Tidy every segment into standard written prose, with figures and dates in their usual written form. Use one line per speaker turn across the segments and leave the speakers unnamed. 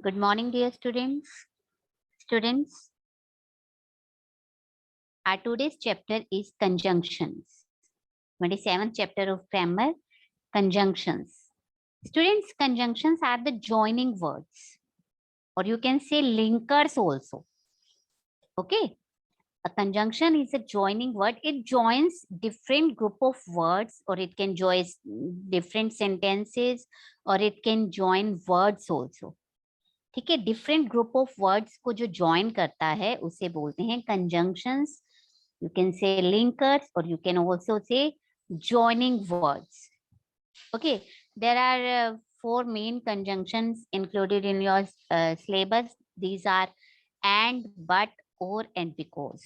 Good morning, dear students. Students, our today's chapter is conjunctions. 27th chapter of grammar, conjunctions. Students, conjunctions are the joining words, or you can say linkers also. Okay, a conjunction is a joining word. It joins different group of words, or it can join different sentences, or it can join words also. ठीक है, different group of words को जो join करता है उसे बोलते हैं conjunctions. You can say linkers और you can also say joining words. Okay, there are four main conjunctions included in your syllabus. These are and, but, or, and because.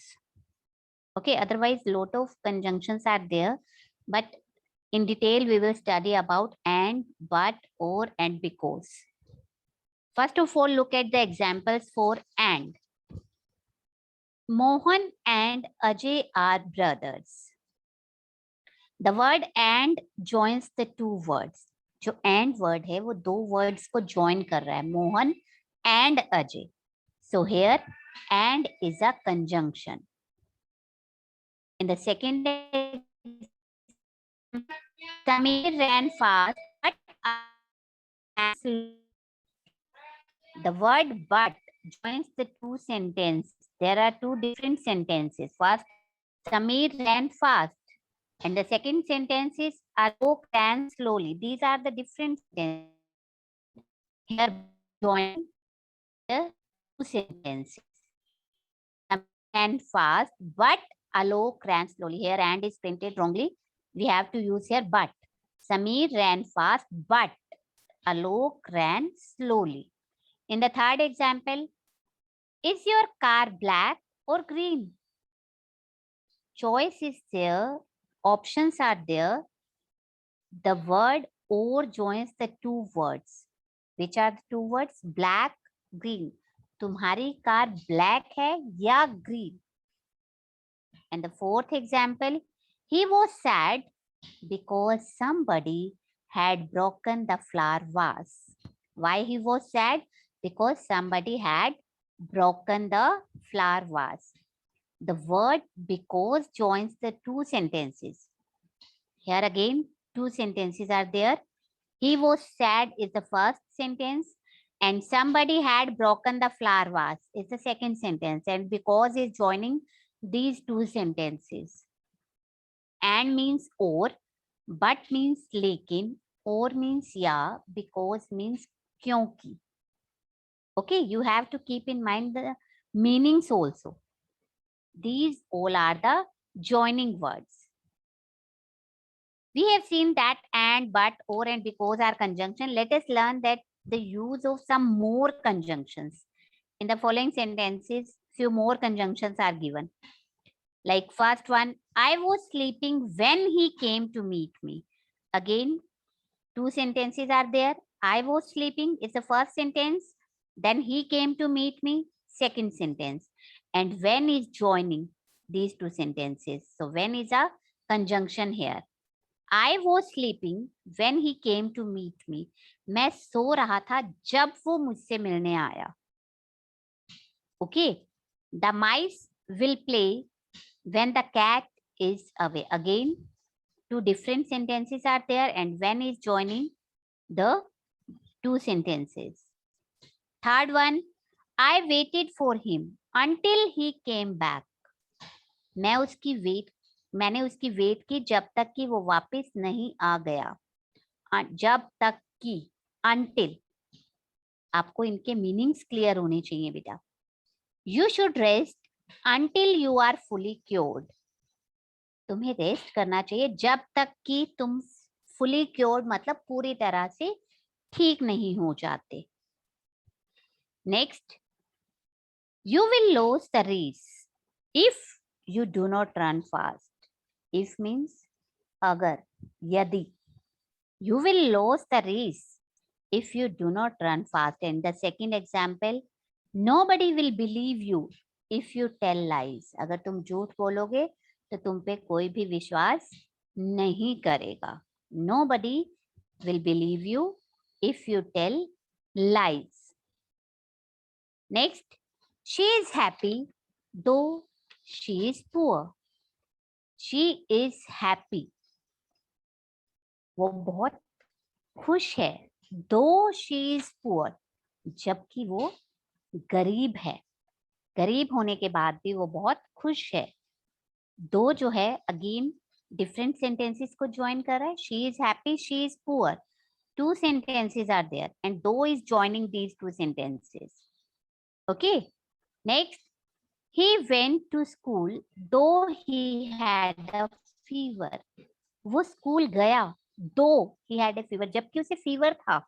Okay, otherwise lot of conjunctions are there, but in detail we will study about and, but, or, and because. First of all, look at the examples for and. Mohan and Ajay are brothers. The word and joins the two words. जो and word है वो दो words को join कर रहा है, Mohan and Ajay. So here and is a conjunction. In the second, Samir ran fast, but the word but joins the two sentences. There are two different sentences. First, Samir ran fast. And the second sentence is Alok ran slowly. These are the different sentences. Here join the two sentences. Samir ran fast, but Alok ran slowly. Here and is printed wrongly. We have to use here but. Samir ran fast, but Alok ran slowly. In the third example, is your car black or green? Choice is there. Options are there. The word or joins the two words. Which are the two words? Black, green. तुम्हारी car black है या green? And the fourth example, he was sad because somebody had broken the flower vase. Why he was sad? Because somebody had broken the flower vase. The word because joins the two sentences. Here again, two sentences are there. He was sad is the first sentence, and somebody had broken the flower vase is the second sentence, and because is joining these two sentences. And means or, but means lekin, or means yeah, because means kyunki. Okay, you have to keep in mind the meanings also. These all are the joining words. We have seen that and, but, or, and because are conjunction. Let us learn that the use of some more conjunctions. In the following sentences, few more conjunctions are given. Like first one, I was sleeping when he came to meet me. Again, two sentences are there. I was sleeping is the first sentence. Then he came to meet me, second sentence. And when is joining these two sentences. So when is a conjunction here. I was sleeping when he came to meet me. मैं सो रहा था जब वो मुझसे मिलने आया. Okay. The mice will play when the cat is away. Again, two different sentences are there, and when is joining the two sentences. Third one, I waited for him until he came back. मैंने उसकी wait की जब तक कि वो वापस नहीं आ गया. जब तक कि, until. आपको इनके मीनिंग्स क्लियर होने चाहिए बेटा. You should rest until you are fully cured. तुम्हें रेस्ट करना चाहिए जब तक कि तुम fully cured मतलब पूरी तरह से ठीक नहीं हो जाते. Next, you will lose the race if you do not run fast. If means agar, yadi. You will lose the race if you do not run fast. And the second example, nobody will believe you if you tell lies. अगर तुम झूठ बोलोगे तो तुम पे कोई भी विश्वास नहीं करेगा. Nobody will believe you if you tell lies. Next, she is happy though she is poor. She is happy. वो बहुत खुश है. Though she is poor. जबकि वो गरीब है. गरीब होने के बाद भी वो बहुत खुश है. दो जो है अगेन डिफरेंट सेंटेंसेस को ज्वाइन कर रहा है. She is happy, she is poor. Two sentences are there and though is joining these two sentences. Okay. Next, he went to school though he had a fever. वो school गया though he had a fever, जबकि उसे fever था.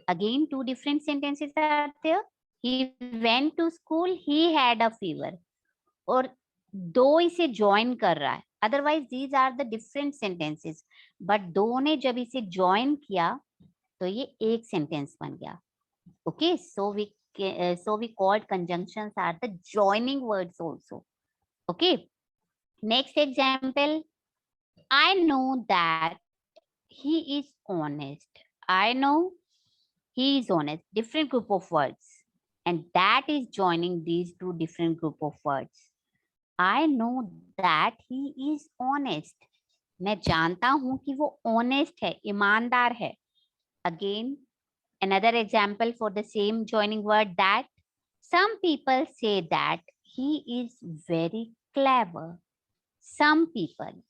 Again two different sentences are there. He went to school, he had a fever. और दो इसे join कर रहा है. Otherwise these are the different sentences, but though ने जब इसे ज्वाइन किया तो ये एक सेंटेंस बन गया. Okay, so we called conjunctions are the joining words also. Okay, next example. I know that he is honest. I know he is honest. Different group of words and that is joining these two different group of words. I know that he is honest. मैं जानता हूं कि वो honest है, ईमानदार है. Again, another example for the same joining word, that. Some people say that he is very clever. Some people,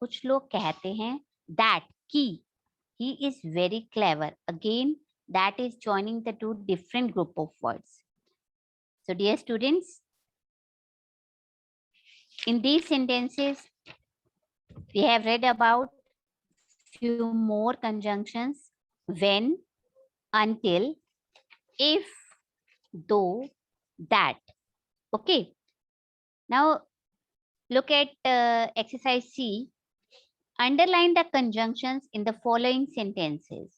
कुछ लोग कहते हैं that कि he is very clever. Again, that is joining the two different group of words. So dear students, in these sentences, we have read about few more conjunctions: when, until, if, though, that. Okay. Now look at exercise C. Underline the conjunctions in the following sentences.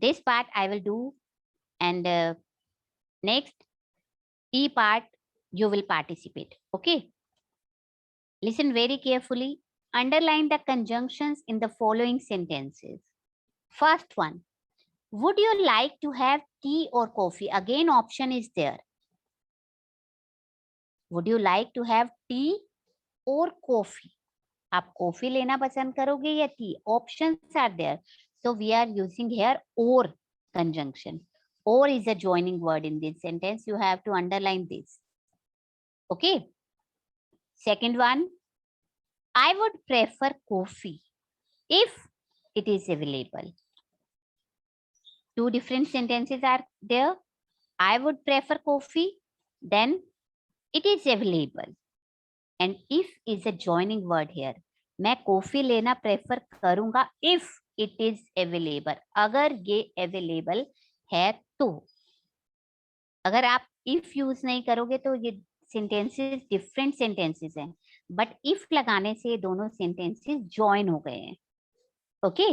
This part I will do, and next E part you will participate. Okay. Listen very carefully. Underline the conjunctions in the following sentences. First one, would you like to have tea or coffee? Again, option is there. Would you like to have tea or coffee? आप coffee लेना पसंद करोगे या T? Options are there. So we are using here or conjunction. Or is a joining word in this sentence. You have to underline this. Okay. Second one, I would prefer coffee if it is available. Two different sentences are there. I would prefer coffee, then it is available. And if is a joining word here. मैं coffee लेना prefer करूंगा if it is available. अगर ये available है तो. अगर आप if use नहीं करोगे तो ये सेंटेंसेस डिफरेंट सेंटेंसेस हैं, बट if लगाने से दोनों सेंटेंसेस ज्वाइन हो गए हैं. Okay.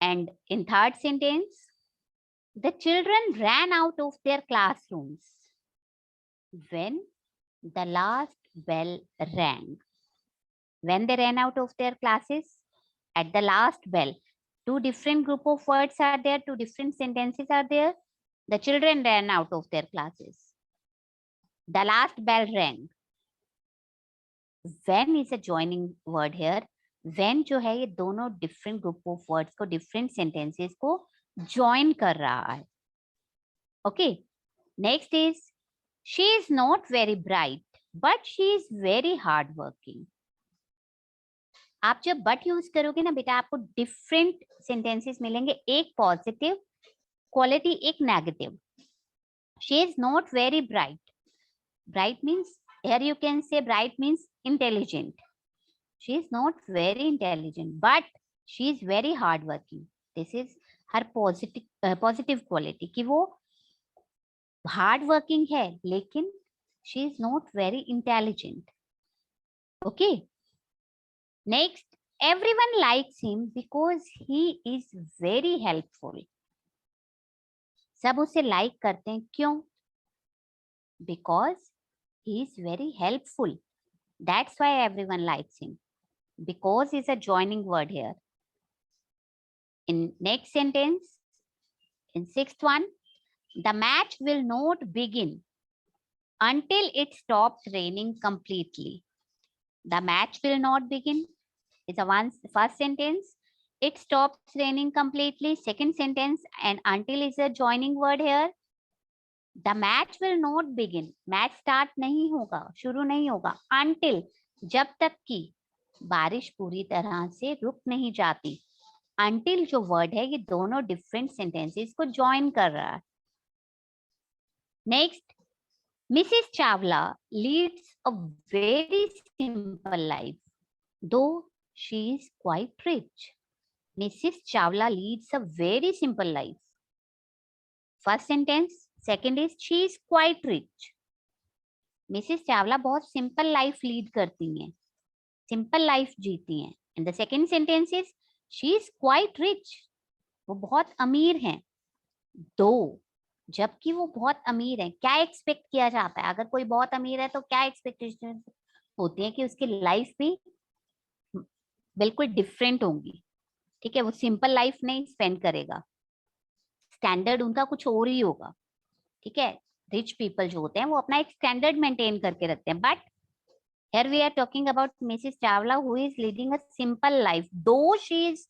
And in third sentence, the children ran out of their classrooms when the last bell rang. When they ran out of their classes, at the last bell. Two different group of words are there, two different sentences are there. The children ran out of their classes. The last bell rang. When is a joining word here. When जो है ये दोनों different group of words को, different sentences को join कर रहा है. Okay. Next is, she is not very bright, but she is very hardworking. आप जब बट यूज करोगे ना बेटा, आपको डिफरेंट सेंटेंसेस मिलेंगे. एक पॉजिटिव क्वालिटी, एक negative. She is not very bright. Bright means, here you can say bright means intelligent. She is not very intelligent, but she is very hardworking. This is her positive quality कि वो hard working है, लेकिन she is not very intelligent. Okay. Next, everyone likes him because he is very helpful. सब उसे like करते हैं, क्यों? Because he is very helpful. That's why everyone likes him. Because is a joining word here. In next sentence, in sixth one, The match will not begin until it stops raining completely. The match will not begin is a first sentence. It stops raining completely. Second sentence, and until is a joining word here. The match will not begin. Match start नहीं होगा, शुरू नहीं होगा. Until, जब तक कि बारिश पूरी तरह से रुक नहीं जाती. Until जो वर्ड है ये दोनों डिफरेंट सेंटेंसेस को ज्वाइन कर रहा है. Next, Mrs. Chawla leads a very simple life, though she is quite rich. Mrs. Chawla leads a very simple life. First sentence. Second is she is quite rich. Mrs. Chawla बहुत simple life lead करती हैं, simple life जीती हैं. And the second sentence is she is quite rich. वो बहुत अमीर हैं. Though, जबकि वो बहुत अमीर है. क्या एक्सपेक्ट किया जाता है? अगर कोई बहुत अमीर है तो क्या एक्सपेक्टेशन होती है कि उसकी लाइफ भी बिल्कुल डिफरेंट होंगी. ठीक है, वो सिंपल लाइफ नहीं स्पेंड करेगा, स्टैंडर्ड उनका कुछ और ही होगा. ठीक है, रिच पीपल जो होते हैं वो अपना एक स्टैंडर्ड मेंटेन करके रखते हैं. But here we are talking about Mrs Chawla who is leading a simple life though she is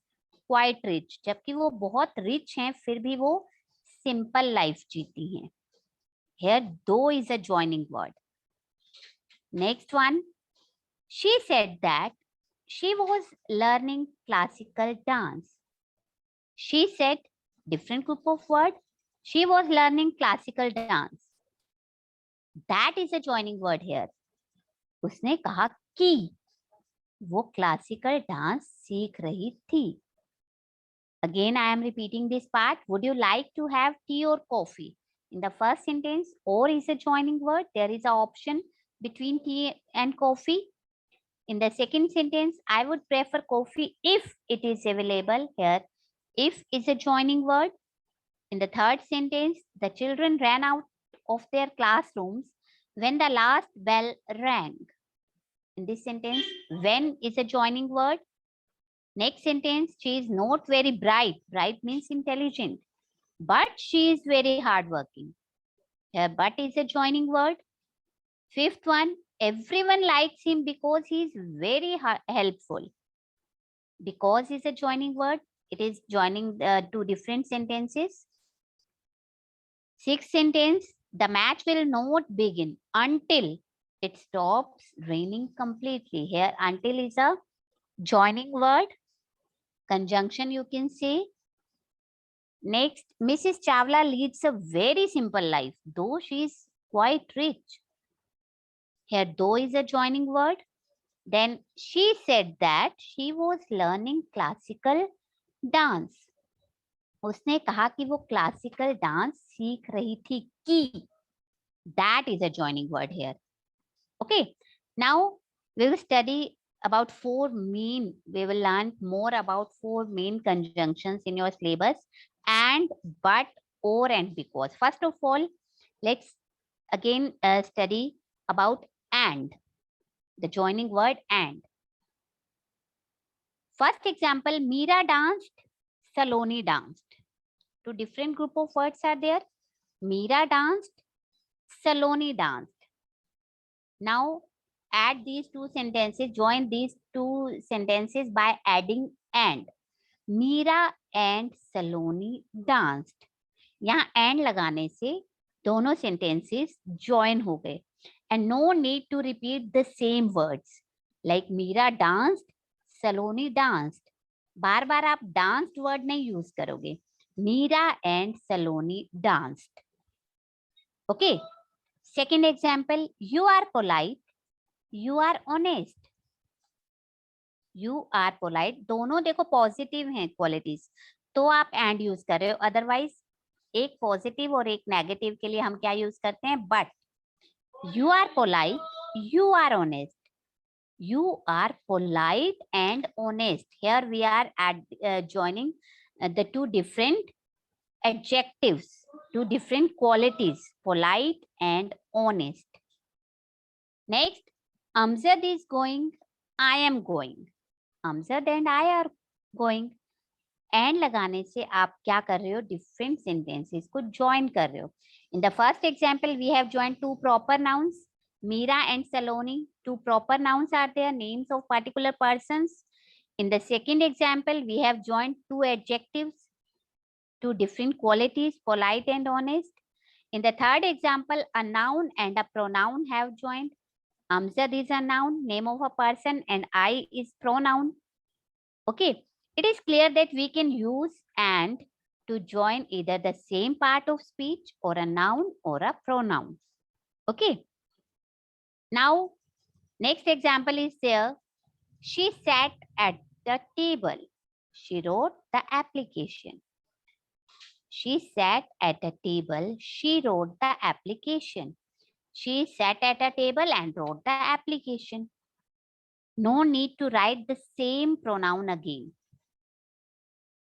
quite rich. जबकि वो बहुत रिच हैं फिर भी वो सिंपल लाइफ जीती हैं. Here though is a joining word. Next one, she said that she was learning classical dance. She said, different group of word, she was learning classical dance. That is a joining word here. उसने कहा कि वो classical dance सीख रही थी. Again, I am repeating this part. Would you like to have tea or coffee? In the first sentence, or is a joining word. There is an option between tea and coffee. In the second sentence, I would prefer coffee if it is available. Here, if is a joining word. In the third sentence, the children ran out of their classrooms when the last bell rang. In this sentence, when is a joining word. Next sentence, she is not very bright. Bright means intelligent. But she is very hardworking. Here, but is a joining word. Fifth one, everyone likes him because he is very helpful. Because is a joining word. It is joining two different sentences. Sixth sentence, the match will not begin until it stops raining completely. Here, until is a joining word. Conjunction you can say. Next, Mrs. Chawla leads a very simple life, though she is quite rich. Here, though is a joining word. Then she said that she was learning classical dance. उसने कहा कि वो classical dance सीख रही थी कि. That is a joining word here. Okay, now we will study about we will learn more about 4 main conjunctions in your syllabus. And, but, or, and because. First of all, let's again study about and, the joining word and. First example, Meera danced, Saloni danced. Two different group of words are there. Meera danced, Saloni danced. Now add these two sentences, join these two sentences by adding and. Meera and Saloni danced. यहाँ and लगाने से दोनों sentences join हो गए. And no need to repeat the same words. Like Meera danced, Saloni danced. बार बार आप danced word नहीं use करोगे. Meera and Saloni danced. Okay. Second example, you are polite, you are honest. You are polite. दोनों देखो positive हैं qualities, तो आप and use कर रहे हो. अदरवाइज एक पॉजिटिव और एक नेगेटिव के लिए हम क्या यूज करते हैं? But. You are polite, you are honest. You are polite and honest. Here we are joining the two different adjectives, two different qualities, polite and honest. Next, Amjad is going, I am going. Amjad and I are going. And लगाने से आप क्या कर रहे हो, different sentences को join कर रहे हो. In the first example we have join two proper nouns, Meera and Saloni. Two proper nouns are there, names of particular persons. In the second example, we have joined two adjectives, two different qualities, polite and honest. In the third example, a noun and a pronoun have joined. Amjad is a noun, name of a person, and I is pronoun. Okay, it is clear that we can use and to join either the same part of speech or a noun or a pronoun. Okay, now next example is there. She sat at the table. She wrote the application. She sat at a table. She wrote the application. She sat at a table and wrote the application. No need to write the same pronoun again.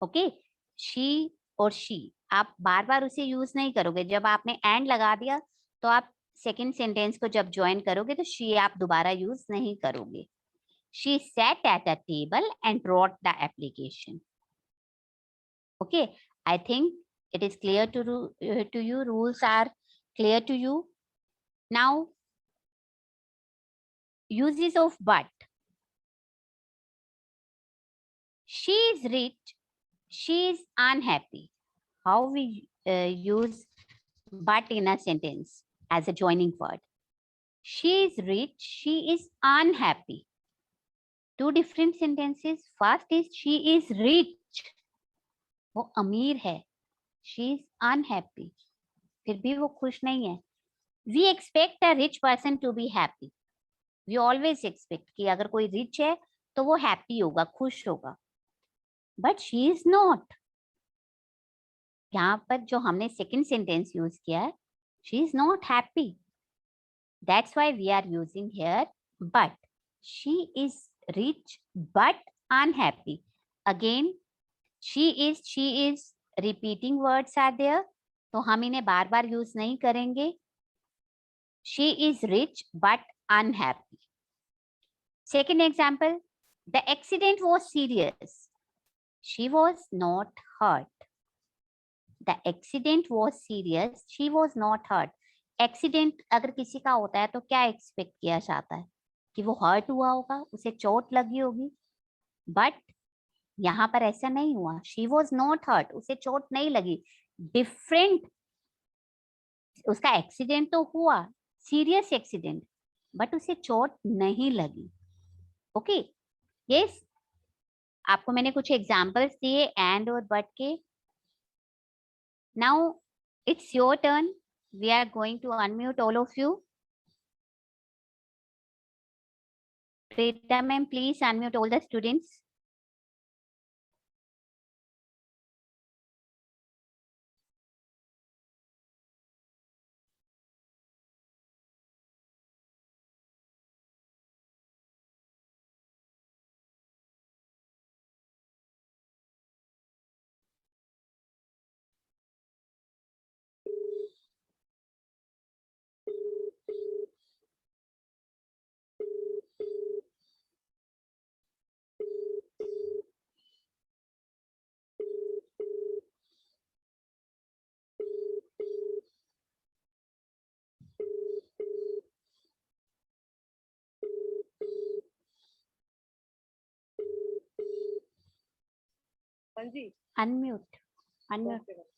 Okay? She और she. आप बार बार उसे use नहीं करोगे. जब आपने and लगा दिया तो आप सेकेंड सेंटेंस को जब ज्वाइन करोगे तो she आप दोबारा यूज नहीं करोगे. She sat at a table and wrote the application. Okay, I think it is clear to you. Rules are clear to you. Now, uses of but. She is rich. She is unhappy. How we use but in a sentence as a joining word. She is rich. She is unhappy. Two different sentences. First is she is rich. वो अमीर है. She is unhappy. फिर भी वो खुश नहीं है. We expect a rich person to be happy. We always expect कि अगर कोई rich है तो वो happy होगा, खुश होगा. But she is not. यहाँ पर जो हमने second sentence use किया है, she is not happy. That's why we are using here but. She is rich but unhappy. Again, she is repeating words are there. तो हम इन्हें बार बार यूज नहीं करेंगे. She is rich but unhappy. Second example, the accident was serious. She was not hurt. The accident was serious. She was not hurt. Accident अगर किसी का होता है तो क्या एक्सपेक्ट किया जाता है कि वो हर्ट हुआ होगा, उसे चोट लगी होगी. बट यहाँ पर ऐसा नहीं हुआ. She was not hurt. उसे चोट नहीं लगी. डिफरेंट. उसका एक्सीडेंट तो हुआ, सीरियस एक्सीडेंट, बट उसे चोट नहीं लगी. Okay, yes. आपको मैंने कुछ एग्जांपल्स दिए एंड और बट के. Now it's your turn. We are going to unmute all of you. Preeta ma'am, please unmute all the students.
हाँ जी,
अनम्यूट. अनम्यूट.